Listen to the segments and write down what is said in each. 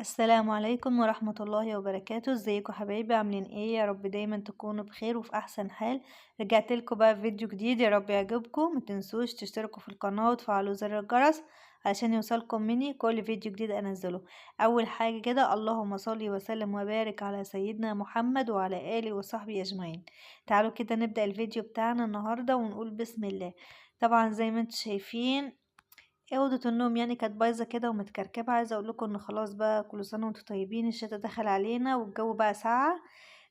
السلام عليكم ورحمة الله وبركاته. ازيكم حبايبي؟ عاملين ايه؟ يا رب دايما تكونوا بخير وفي احسن حال. رجعت لكم بقى بفيديو جديد، يا رب يعجبكم. متنسوش تشتركوا في القناة وتفعلوا زر الجرس علشان يوصلكم مني كل فيديو جديد انزله. اول حاجة كده، اللهم صل وسلم وبارك على سيدنا محمد وعلى اله وصحبه اجمعين. تعالوا كده نبدأ الفيديو بتاعنا النهاردة ونقول بسم الله. طبعا زي ما انتم شايفين أوضة النوم يعني كانت بايظة كده ومتكركبة. عايزة اقول لكم ان خلاص بقى كل سنة وانتم طيبين، الشتا دخل علينا والجو بقى ساقع.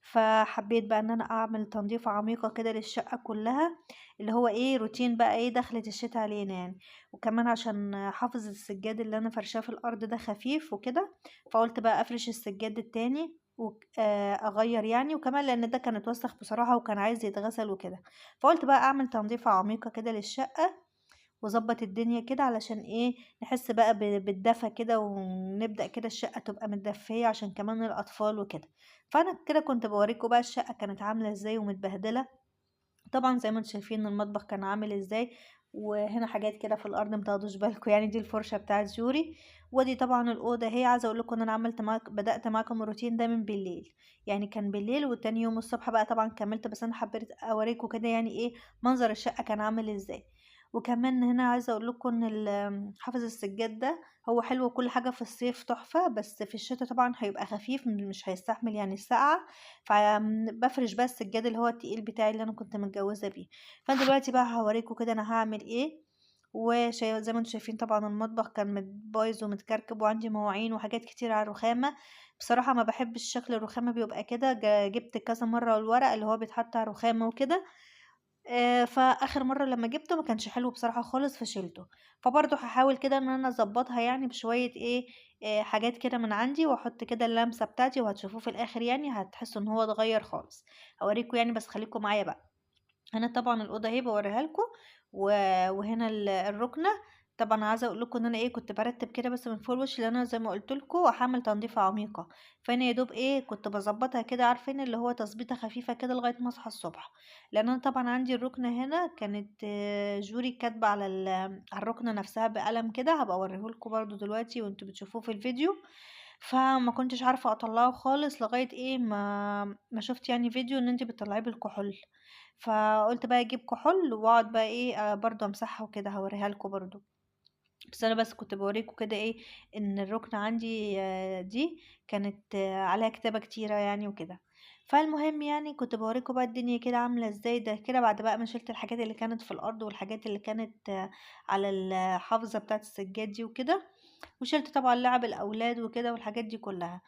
فحبيت بقى ان انا اعمل تنظيفة عميقة كده للشقة كلها، اللي هو ايه روتين بقى ايه دخلت الشتا علينا يعني. وكمان عشان حافظ السجاد اللي انا فرشاه في الارض ده خفيف وكده، فقلت بقى افرش السجاد التاني واغير يعني. وكمان لان ده كان اتوسخ بصراحة وكان عايز يتغسل وكده، فقلت بقى اعمل تنظيفة عميقة كده للشقة وظبط الدنيا كده علشان ايه نحس بقى بالدفى كده، ونبدأ كده الشقة تبقى متدفية عشان كمان الأطفال وكده. فأنا كده كنت بوريكم بقى الشقة كانت عاملة ازاي ومتبهدلة. طبعا زي ما انتم شايفين المطبخ كان عامل ازاي، وهنا حاجات كده في الارض متاخدوش بالكم يعني، دي الفرشه بتاعت جوري. ودي طبعا الاوضه. هي عايزه اقول لكم ان انا بدات معاكم الروتين ده من بالليل، يعني كان بالليل وتاني يوم الصبح بقى طبعا كملت. بس انا حبيت اوريكم كده يعني ايه منظر الشقه كان عامل ازاي. وكمان هنا عايزه اقول لكم ان حافظ السجاد ده هو حلو وكل حاجه في الصيف تحفه، بس في الشتاء طبعا هيبقى خفيف مش هيستحمل يعني السقعه. فبفرش بقى السجاد اللي هو التقيل بتاعي اللي انا كنت متجوزه بيه. فانا دلوقتي بقى هوريكم كده انا هعمل ايه. زي ما انتم شايفين طبعا المطبخ كان بايظ ومتكركب، وعندي مواعين وحاجات كتير على الرخامه. بصراحه ما بحبش شكل الرخامه بيبقى كده. جبت كذا مره الورق اللي هو بيتحط على الرخامه وكده. فآخر مرة لمّا جِبته ما كانش حلو بصراحة خالص فشِلته. فبرضه هاحاول كده إن أنا أضبّطها يعني بشوية إيه، حاجات كده من عندي، وأحُط كده اللمسة بتاعتي وهتشوفوه في الآخر يعني هتحسّوا إن هو اتغيّر خالص. هاورّيكم يعني بس خليكم معايا بقى. هنا طبعًا الأوضة أهي باوريها لكم، و وهنا الرُكنة. طبعًا عايزة أقول لكم إن أنا إيه كنت بارتّب كده بس من فوق الوش، لأن أنا زي ما قُلت لكم هاعمل تنضيفة عميقة. فأنا يا دوب إيه كنت باضبّطها كده، عارفين اللي هو تضبيطة خفيفة كده لغاية ما أصحى الصبح. لأن أنا طبعًا عندي الرُكنة هنا كانت جوري كاتبة على الرُكنة نفسها بقلم كده، هابقى أوريه لكم برضه دلوقتي وأنتم بتشوفوه في الفيديو. فما كنتش عارفة أطلّعه خالص لغاية إيه ما شُفت يعني فيديو إن أنتِ بتطلّعيه بالكحول. فقُلت بقى أجيب كحول وأقعد بقى إيه برضه أمسحها وكده، هاوريها لكم برضه. بس أنا بس كنت باوريكم كده إيه إن الرُكنة عندي دي كانت عليها كتابة كتيرة يعني وكده. فالمهم يعني كنت باوريكم بقى الدنيا كده عاملة إزاي. ده كده بعد بقى ما شِلت الحاجات اللي كانت في الأرض والحاجات اللي كانت على الحافظة بتاعة السجاد دي وكده. وشِلت طبعًا لعب الأولاد وكده والحاجات دي كلّها.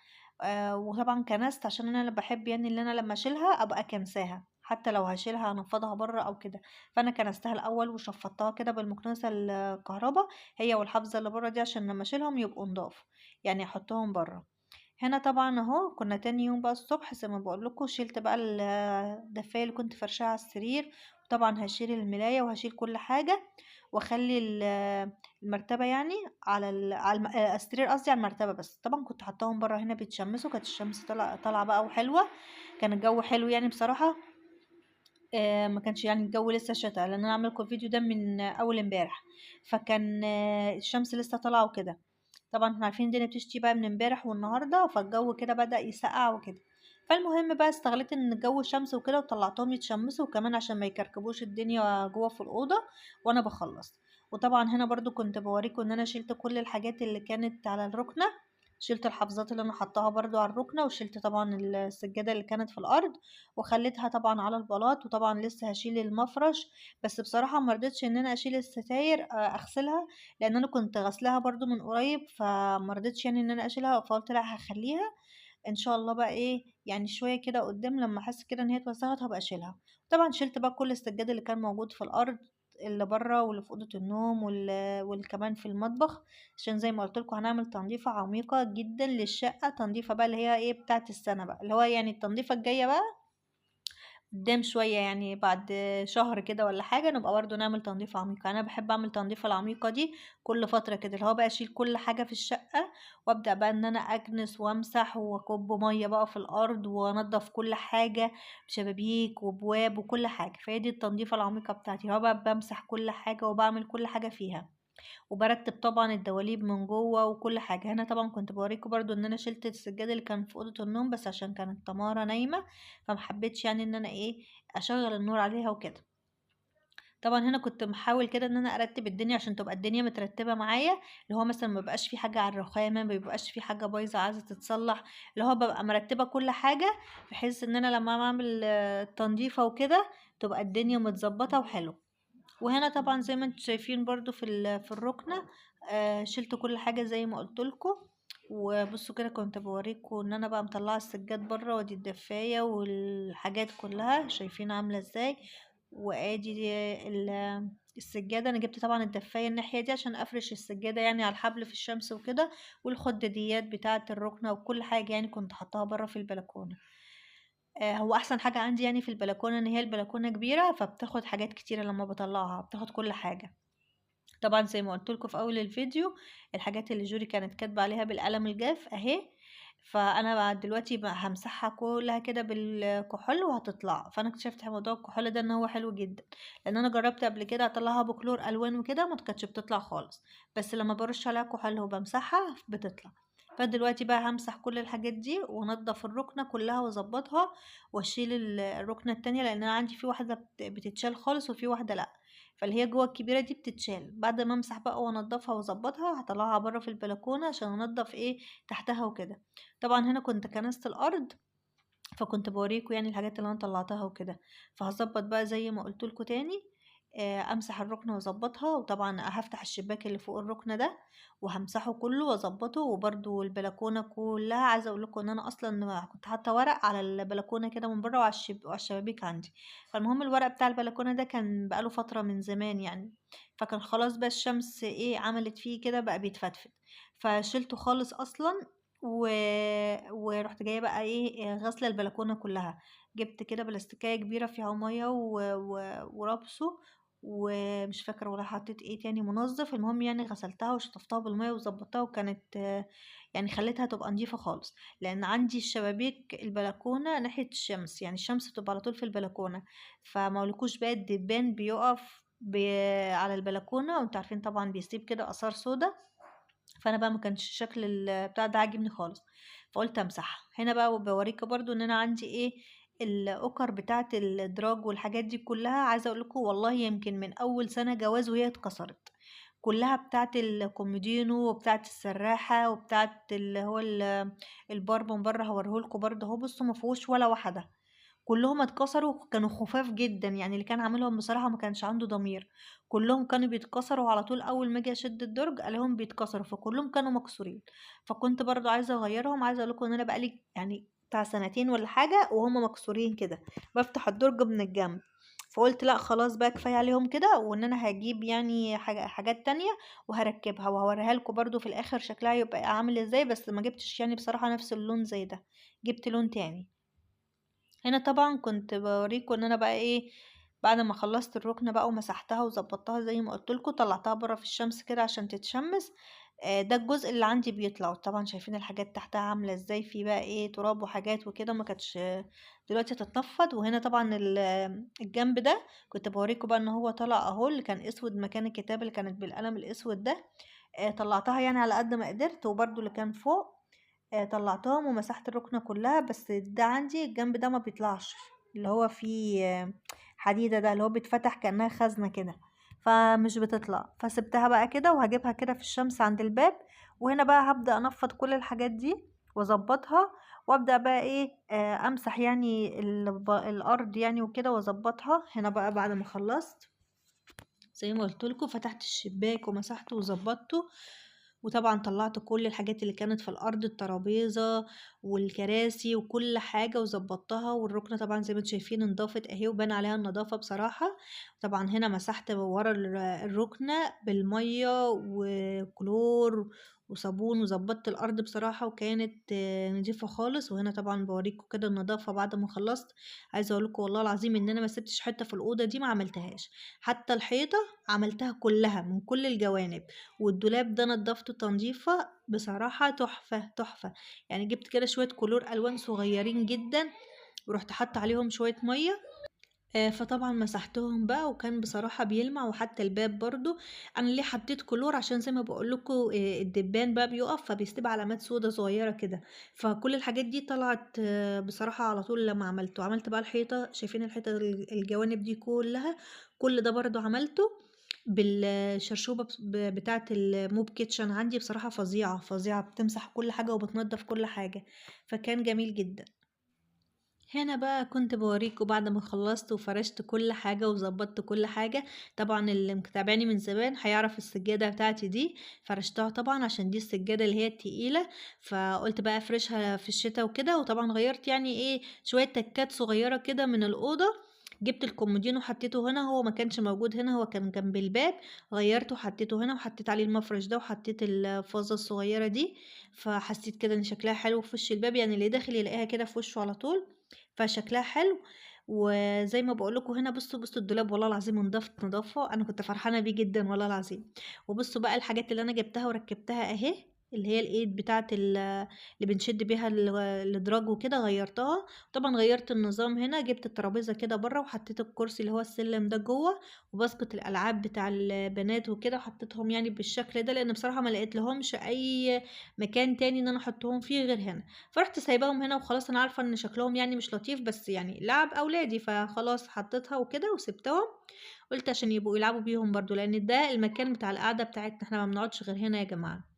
وطبعًا كنست عشان أنا باحب يعني اللي أنا لمّا أشيلها أبقى كانساها، حتى لو هاشيلها هانفّضها برّه أو كده. فأنا كنستها الأول وشفّطتها كده بالمكنسة الكهربا، هي والحافظة اللي برّه دي عشان لمّا أشيلهم يبقوا نضاف، يعني أحطهم برّه. هنا طبعًا أهو كنا تاني يوم بقى الصبح زي ما باقول لكم، شِلت بقى الدفاية اللي كنت فارشاها على السرير. وطبعًا هاشيل الملاية وهاشيل كل حاجة، واخلّي المرتبة يعني على السرير قصدي على المرتبة بس. طبعًا كنت حاطاهم برّه هنا بيتشمسوا، كانت الشمس طالعة بقى وحلوة. كان الجو حلو يعني بصراحة. ما كانش يعني الجو لسه شتا، لأن أنا عاملة لكم الفيديو ده من أول امبارح. فكان الشمس لسه طالعة وكده. طبعًا إحنا عارفين الدنيا بتشتي بقى من امبارح والنهارده، فالجو كده بدأ يسقّع وكده. فالمهم بقى استغليت إن الجو شمس وكده وطلّعتهم يتشمسوا، وكمان عشان ما يكركبوش الدنيا جوّه في الأوضة وأنا باخلّص. وطبعًا هنا برضه كنت باوريكم إن أنا شِلت كل الحاجات اللي كانت على الرُكنة. شِلت الحافظات اللي أنا حاطاها برضه على الرُكنة، وشِلت طبعًا السجادة اللي كانت في الأرض، وخلّيتها طبعًا على البلاط. وطبعًا لسه هاشيل المفرش، بس بصراحة ما رضيتش إن أنا أشيل الستاير أغسلها، لأن أنا كنت غاسلاها برضه من قريب. فما رضيتش يعني إن أنا أشيلها، فقُلت لأ هاخلّيها إن شاء الله بقى إيه، يعني شوية كده قدّام لمّا أحس كده إن هي اتوسخت هابقى أشيلها. طبعًا شِلت بقى كل السجاد اللي كان موجود في الأرض، اللي برّه واللي في أوضة النوم واللي كمان في المطبخ، عشان زي ما قُلت لكم هنعمل تنضيفة عميقة جدًا للشقة. تنضيفة بقى اللي هي إيه بتاعة السَنة بقى، اللي هو يعني التنضيفة الجاية بقى قدّام شوية يعني بعد شهر كده والّا حاجة نبقى برضه نعمل تنضيفة عميقة. يعني أنا باحب أعمل التنضيفة العميقة دي كل فترة كده، اللي هو بقى أشيل كل حاجة في الشقة، وأبدأ بقى إن أنا أكنس وأمسح وأكُب مَيّة بقى في الأرض وأنضّف كل حاجة، شبابيك وأبواب وكل حاجة. فهي دي التنضيفة العميقة بتاعتي، اللي هو بقى بامسح كل حاجة وباعمل كل حاجة فيها. وبرتب طبعا الدواليب من جوه وكل حاجه. هنا طبعا كنت بوريكم برضو ان انا شلت السجاده اللي كان في اوضه النوم، بس عشان كانت تمارا نايمه فمحبتش يعني ان انا ايه اشغل النور عليها وكده. طبعا هنا كنت محاول كده ان انا ارتب الدنيا عشان تبقى الدنيا مترتبه معايا، اللي هو مثلا ما بقاش في حاجه على الرخامه، ما بيبقاش في حاجه بايظه عايزه تتصلح، اللي هو ببقى مرتبه كل حاجه بحيث ان انا لما اعمل تنظيفه وكده تبقى الدنيا متظبطه وحلو. وهنا طبعا زي ما انتم شايفين برضو في الركنه شلت كل حاجه زي ما قلت لكم. وبصوا كده كنت بوريكم ان انا بقى مطلعه السجاد بره، ودي الدفايه والحاجات كلها شايفين عامله ازاي. وادي السجاده، انا جبت طبعا الدفايه الناحيه دي عشان افرش السجاده يعني على الحبل في الشمس وكده، والخداديات بتاعه الركنه وكل حاجه يعني كنت حطاها بره في البلكونه. هو احسن حاجه عندي يعني في البلكونه ان هي البلكونه كبيره، فبتاخد حاجات كتيره لما بطلعها بتاخد كل حاجه. طبعا زي ما قلت لكم في اول الفيديو، الحاجات اللي جوري كانت كاتبه عليها بالقلم الجاف اهي، فانا بعد دلوقتي بقى همسحها كلها كده بالكحول وهتطلع. فانا اكتشفت موضوع الكحول ده ان هو حلو جدا، لان انا جربت قبل كده اطلعها بكلور الوان وكده ما كانتش بتطلع خالص، بس لما برش عليها كحول وبمسحها بتطلع. فدلوقتي بقى همسح كل الحاجات دي وانضف الركنه كلها واظبطها، واشيل الركنه التانية لان انا عندي في واحده بتتشال خالص وفي واحده لا. فاللي هي جوه الكبيره دي بتتشال، بعد ما امسح بقى وانضفها واظبطها هطلعها بره في البلكونه عشان انضف ايه تحتها وكده. طبعا هنا كنت كنست الارض، فكنت بوريكم يعني الحاجات اللي انا طلعتها وكده. فهظبط بقى زي ما قلت لكم تاني، امسح الركنه واظبطها، وطبعا هفتح الشباك اللي فوق الركنه ده وهمسحه كله واظبطه، وبرده البلكونه كلها. عايزه اقول لكم ان انا اصلا كنت حاطه ورق على البلكونه كده من بره وعلى الشبابيك عندي. فالمهم الورق بتاع البلكونه ده كان بقاله فتره من زمان يعني، فكان خلاص بقى الشمس ايه عملت فيه كده بقى بيتفتفت، فشلته خالص اصلا. و... ورحت جايه بقى ايه غسله البلكونه كلها. جبت كده بلاستيكايه كبيره فيها ميه ورابسه، ومش فاكره ولا حطيت ايه تاني منظف. المهم يعني غسلتها وشطفتها بالميه وظبطتها، وكانت يعني خليتها تبقى نظيفه خالص، لان عندي الشبابيك البلكونه ناحيه الشمس، يعني الشمس بتبقى على طول في البلكونه، فمقولكوش بقى الدبان بيقف على البلكونه، وانتوا عارفين طبعا بيسيب كده اثار سودا. فانا بقى ما كانش شكل البتاع ده عاجبني خالص، فقلت امسحها. هنا بقى بوريك برضو ان انا عندي ايه الاوكر بتاعه الادراج والحاجات دي كلها. عايزه اقول لكم والله يمكن من اول سنه جواز وهي اتكسرت كلها، بتاعه الكومودينو وبتاعه السراحه وبتاعه اللي هو البار من بره. هوريهولكوا برضه اهو، بصوا ما فيهوش ولا واحده، كلهم اتكسروا. كانوا خفاف جدا يعني، اللي كان عاملهم بصراحة ما كانش عنده ضمير. كلهم كانوا بيتكسروا على طول، اول ما اجي اشد الدرج الاقيهم بيتكسروا، فكلهم كانوا مكسورين. فكنت برضو عايزة اغيرهم. عايزة اقول لكم ان انا بقالي يعني بتاع سنتين ولا حاجة وهم مكسورين كده، بفتح الدرج من الجنب. فقلت لا خلاص بقى كفاية عليهم كده، وان انا هجيب يعني حاجات تانية وهركبها وهوريها لكم برضو في الاخر شكلها يبقى عامل ازاي. بس ما جبتش يعني بصراحة نفس اللون زي ده، جبت لون تاني. هنا طبعا كنت بوريكم ان انا بقى ايه بعد ما خلصت الركنة بقى ومسحتها وظبطتها زي ما قلت لكم، طلعتها بره في الشمس كده عشان تتشمس. ده الجزء اللي عندي بيطلع. طبعا شايفين الحاجات تحتها عاملة ازاي، في بقى ايه تراب وحاجات وكده ما كانتش دلوقتي تتنفض. وهنا طبعا الجنب ده كنت بوريكم بقى ان هو طلع اهو، اللي كان اسود مكان الكتاب اللي كانت بالقلم الاسود ده. طلعتها يعني على قد ما قدرت. وبرده اللي كان فوق طلعتهم ومسحت الركنة كلها، بس ده عندي الجنب ده ما بيطلعش، اللي هو فيه حديدة ده اللي هو بيتفتح كأنها خزنة كده، فمش بتطلع. فسبتها بقى كده وهجيبها كده في الشمس عند الباب. وهنا بقى هبدأ انفض كل الحاجات دي واظبطها، وابدأ بقى ايه امسح يعني الارض يعني وكده واظبطها. هنا بقى بعد ما خلصت زي ما قلت لكم فتحت الشباك ومسحته وظبطته، وطبعا طلعت كل الحاجات اللي كانت في الارض، الترابيزه والكراسي وكل حاجه وظبطتها. والركنه طبعا زي ما انتم شايفين انضافت اهي وبان عليها النظافه بصراحه. طبعا هنا مسحت ورا الركنه بالميه وكلور وصابون وظبطت الارض بصراحه، وكانت نضيفه خالص. وهنا طبعا بوريكم كده النظافه بعد ما خلصت. عايزه اقول لكم والله العظيم ان انا ما سبتش حته في الاوضه دي ما عملتهاش، حتى الحيطه عملتها كلها من كل الجوانب. والدولاب ده نضفته تنظيفة بصراحة تحفة تحفة. يعني جبت كده شوية كلور ألوان صغيرين جدا ورحت حاطة عليهم شوية مية فطبعًا مسحتهم بقى وكان بصراحة بيلمع وحتى الباب برضه، أنا ليه حطيت كلور عشان زي ما باقول لكم الدبان بقى بيُقف فبيسيب علامات سودا صغيرة كده، فكل الحاجات دي طلعت بصراحة على طول لمّا عملته، عملت بقى الحيطة شايفين الحيطة الجوانب دي كلّها، كل ده برضه عملته بالشرشوبة بتاعة الMop Kitchen عندي بصراحة فظيعة، فظيعة بتمسح كل حاجة وبتنضف كل حاجة، فكان جميل جدًا. هنا بقى كنت باوريكم بعد ما خلصت وفرشت كل حاجة وظبطت كل حاجة، طبعا اللي متابعني من زمان هيعرف السجادة بتاعتي دي فرشتها طبعا عشان دي السجادة اللي هي التقيلة، فقلت بقى افرشها في الشتاء وكده، وطبعا غيرت يعني ايه شوية تكات صغيرة كده من الأوضة. جبت الكومودينو حطيته هنا، هو ما كانش موجود هنا، هو كان جنب الباب، غيرته حطيته هنا وحطيت عليه المفرش ده وحطيت الفازة الصغيرة دي، فحسيت كده ان شكلها حلو في وش الباب، يعني اللي داخل يلاقيها كده في وشه على طول، فشكلها حلو. وزي ما باقول لكم هنا بصوا الدولاب والله العظيم نضافة أنا كنت فرحانة بيه جدًا والله العظيم. وبصوا بقى الحاجات اللي أنا جبتها وركبتها أهي، اللي هي الإيد بتاعة اللي بنشد بيها الإدراج وكده غيّرتها، طبعًا غيّرت النظام هنا، جبت الترابيزة كده برّه وحطيت الكرسي اللي هو السلم ده جوّه، وباسكت الألعاب بتاع البنات وكده حطيتهم يعني بالشكل ده، لإن بصراحة ما لقيتلهمش أي مكان تاني إن أنا أحطهم فيه غير هنا. فرُحت سايباهم هنا وخلاص، أنا عارفة إن شكلهم يعني مش لطيف، بس يعني لعب أولادي، فخلاص حطيتها وكده وسِبتهم، قُلت عشان يبقوا يلعبوا بيهم برضه، لإن ده المكان بتاع القعدة بتاعتنا، إحنا ما بنقعدش غير هنا يا جماعة.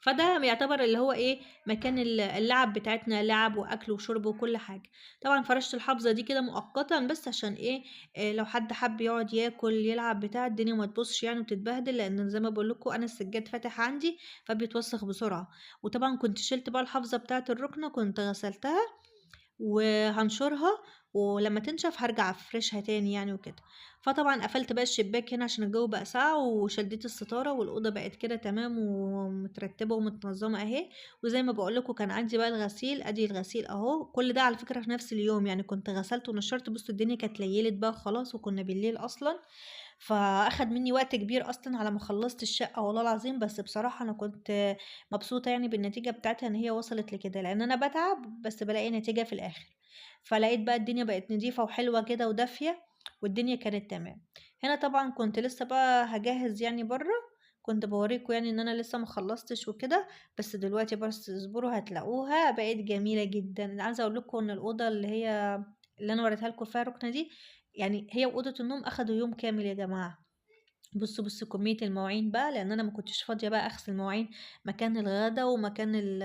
فده يعتبر اللي هو إيه، مكان اللعب بتاعتنا، لعب وأكل وشرب وكل حاجة. طبعًا فرشت الحافظة دي كده مؤقتًا بس عشان إيه، لو حد حَب يقعد ياكل، يلعب، بتاع، الدنيا ما تبوظش يعني وتتبهدل، لإن زي ما باقول لكم أنا السجاد فاتح عندي فبيتوسخ بسرعة. وطبعًا كنت شِلت بقى الحافظة بتاعة الرُكنة، كنت غسلتها وهانشرها، ولمّا تنشف هارجع أفرشها تاني يعني وكده. فطبعًا قفلت بقى الشباك هنا عشان الجو بقى ساقع، وشدّيت الستارة والأوضة بقت كده تمام ومترتبة ومتنظمة أهي. وزي ما باقول لكم كان عندي بقى الغسيل، أدي الغسيل أهو، كل ده على فكرة في نفس اليوم، يعني كنت غسلت ونشّرت، بُصّوا الدنيا كانت ليّلت بقى خلاص وكنا بالليل أصلًا، فأخد منّي وقت كبير أصلًا على ما خلّصت الشقة والله العظيم، بس بصراحة أنا كنت مبسوطة يعني بالنتيجة بتاعتها إن هي وصلت لكده، لإن أنا باتعب بس بالاقي نتيجة في الآخر. فلقيت بقى الدنيا بقت نضيفة وحلوة كده ودافية، والدنيا كانت تمام. هنا طبعًا كنت لسه بقى هاجهّز يعني برّه، كنت باوريكم يعني إن أنا لسه ما خلّصتش وكده، بس دلوقتي بس اصبروا هتلاقوها بقت جميلة جدًا. أنا عايزة أقول لكم إن الأوضة اللي أنا وريتها لكم فيها الرُكنة دي، يعني هي وأوضة النوم أخدوا يوم كامل يا جماعة. بُصّوا كمية المواعين بقى، لإن أنا ما كنتش فاضية بقى أغسل مواعين مكان الغدا ومكان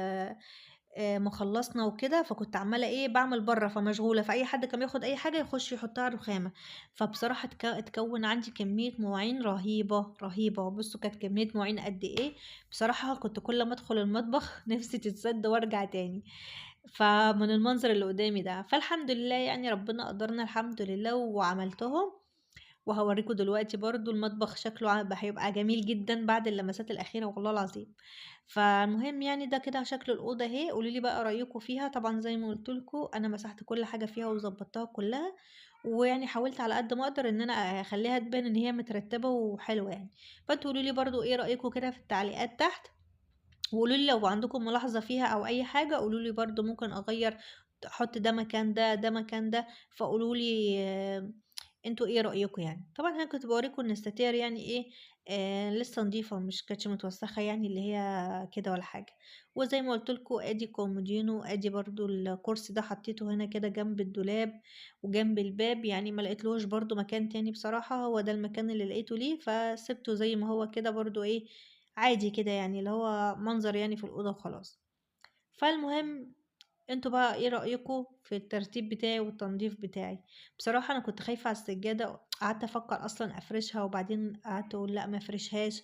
ما خلّصنا وكده، فكنت عمّالة إيه، باعمل برّه فمشغولة، فأي حد كان بياخد أي حاجة يخش يحطها على الرخامة، فبصراحة اتكوّن عندي كمية مواعين رهيبة، رهيبة. بُصّوا كانت كمية مواعين قد إيه، بصراحة كنت كل أمّا أدخل المطبخ نِفسي تتسد وارجع تاني، فمن المنظر اللي قدّامي ده. فالحمد لله يعني ربنا قدّرنا الحمد لله وعملتهم. وهاوريكم دلوقتي برضه المطبخ شكله هيبقى جميل جدًا بعد اللمسات الأخيرة والله العظيم. فالمهم يعني ده كده شكل الأوضة أهي، قولوا لي بقى رأيكم فيها. طبعًا زي ما قُلت لكم أنا مسحت كل حاجة فيها وضبّطتها كلّها، ويعني حاولت على قد ما أقدر إن أنا أخلّيها تبان إن هي مترتبة وحلوة يعني. فأنتم قولوا لي برضه إيه رأيكم كده في التعليقات تحت، وقولوا لي لو عندكم ملاحظة فيها أو أي حاجة قولوا لي برضه ممكن أغيّر، أحط ده مكان ده، ده مكان ده، فقولوا لي أنتم إيه رأيكم يعني. طبعًا أنا كنت باوريكم إن الستاير يعني إيه، لسه نضيفة مش كانتش متوسخة يعني اللي هي كده ولا حاجة. وزي ما قُلت لكم آدي كومودينو، آدي برضه الكرسي ده حطيته هنا كده جنب الدولاب وجنب الباب، يعني ما لقيتلهوش برضه مكان تاني بصراحة، هو ده المكان اللي لقيته ليه، فسِبته زي ما هو كده برضه إيه، عادي كده يعني اللي هو منظر يعني في الأوضة وخلاص. فالمهم أنتم بقى إيه رأيكم في الترتيب بتاعي والتنضيف بتاعي؟ بصراحة أنا كنت خايفة على السجادة، قعدت أفكر أصلًا أفرشها وبعدين قعدت أقول لأ ما أفرشهاش،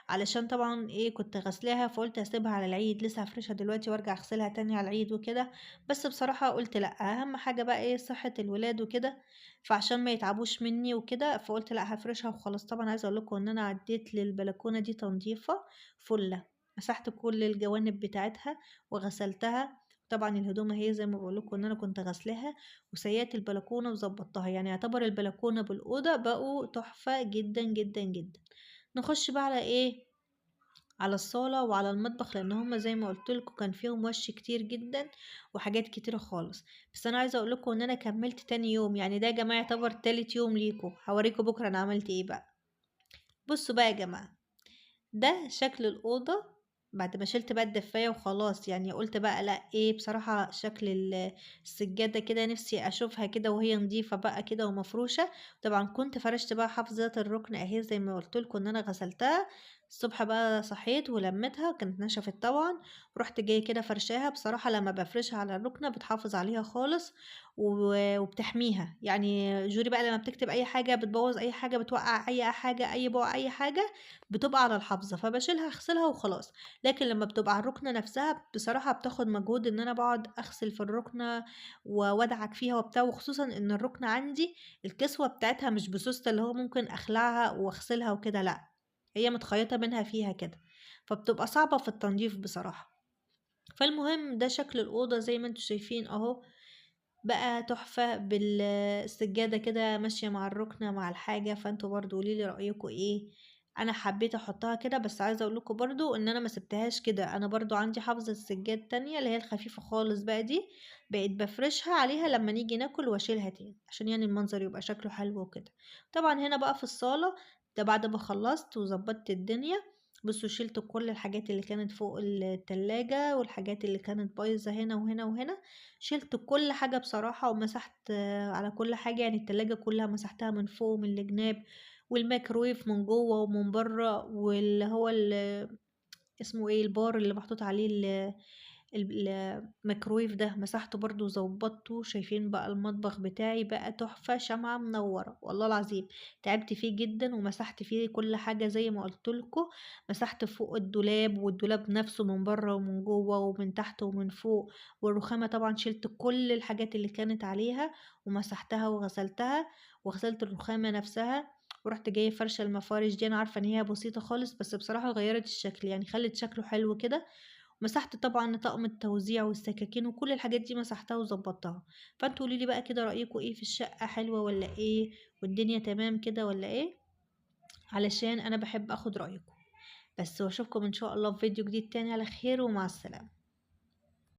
علشان طبعًا إيه كنت غاسلاها فقُلت هاسيبها على العيد، لسه هافرشها دلوقتي وأرجع أغسلها تاني على العيد وكده، بس بصراحة قُلت لأ، أهم حاجة بقى إيه صحة الولاد وكده، فعشان ما يتعبوش مني وكده، فقُلت لأ هافرشها وخلاص. طبعًا عايزة أقول لكم إن أنا عدّيت للبلكونة دي تنضيفة فُلّة، مسحت كل الجوانب بتاعتها وغسلتها. طبعًا الهدوم أهي زي ما باقول لكم إن أنا كنت غاسلاها، وسيّقت البلكونة وضبّطتها، يعني يعتبر البلكونة بالأوضة بقوا تحفة جدًا، جدًا، جدًا. نخش بقى على إيه، على الصالة وعلى المطبخ، لان هما زي ما قلت لكم كان فيهم وش كتير جدا وحاجات كتيرة خالص. بس انا عايزة اقول لكم ان انا كملت تاني يوم، يعني ده يا جماعة يعتبر تالت يوم ليكم. هوريكم بكرة انا عملت ايه بقى. بصوا بقى يا جماعة، ده شكل الأوضة بعد ما شلت بقى الدفاية وخلاص. يعني قلت بقى لا ايه، بصراحة شكل السجادة كده نفسي اشوفها كده وهي نظيفة بقى كده ومفروشة. طبعا كنت فرشت بقى حافظة الركن اهي زي ما قلت لكم ان انا غسلتها الصبح، بقى صحيت ولمتها كانت نشفت طبعا، ورحت جاي كده فرشاها. بصراحة لما بفرشها على الركنة بتحافظ عليها خالص وبتحميها. يعني جوري بقى لما بتكتب اي حاجة بتبوظ اي حاجة، بتوقع اي حاجة، اي بقع اي حاجة، بتبقى على الحافظة فبشيلها اغسلها وخلاص. لكن لما بتبقى على الركنة نفسها بصراحة بتاخد مجهود ان انا بقعد اغسل في الركنة وادعك فيها وبتاع، وخصوصا ان الركنة عندي الكسوة بتاعتها مش بسوستة اللي هو ممكن اخلعها واغسلها وكده، لا هي متخيطة منها فيها كده، فبتبقى صعبة في التنظيف بصراحة. فالمهم ده شكل الأوضة زي ما انتوا شايفين اهو، بقى تحفة بالسجادة كده ماشية مع الركنة مع الحاجة. فانتوا برضو قوليلي رأيكم ايه. انا حبيت احطها كده، بس عايزة اقولكم برضو ان انا ما سبتهاش كده، انا برضو عندي حافظة السجاد تانية اللي هي الخفيفة خالص بقى دي، بقيت بفرشها عليها لما نيجي ناكل واشيلها تاني عشان يعني المنظر يبقى شكله حلو وكده. طبعا هنا بقى في الصالة، ده بعد ما خلصت وظبطت الدنيا، بصوا شلت كل الحاجات اللي كانت فوق التلاجة والحاجات اللي كانت بايظة هنا وهنا وهنا، شلت كل حاجة بصراحة ومسحت على كل حاجة. يعني التلاجة كلها مسحتها من فوق ومن الجناب، والميكرويف من جوه ومن بره، واللي هو اسمه ايه البار اللي محطوط عليه الميكرويف ده مسحته برضو وظبطته. شايفين بقى المطبخ بتاعي بقى تحفة شمعة منورة والله العظيم. تعبت فيه جدا ومسحت فيه كل حاجة زي ما قلتلكوا. مسحت فوق الدولاب والدولاب نفسه من بره ومن جوه ومن تحت ومن فوق، والرخامة طبعا شلت كل الحاجات اللي كانت عليها ومسحتها وغسلتها، وغسلت الرخامة نفسها. ورحت جاية فرشة المفارش دي، انا عارفة ان هي بسيطة خالص بس بصراحة غيرت الشكل، يعني خلت شكله حلو كده. مسحت طبعا طقم التوزيع والسكاكين وكل الحاجات دي مسحتها وظبطتها. فانتوا قوليلي بقى كده رأيكم ايه في الشقة، حلوة ولا ايه، والدنيا تمام كده ولا ايه، علشان انا بحب اخد رأيكم. بس واشوفكم ان شاء الله في فيديو جديد تاني على خير، ومع السلامة.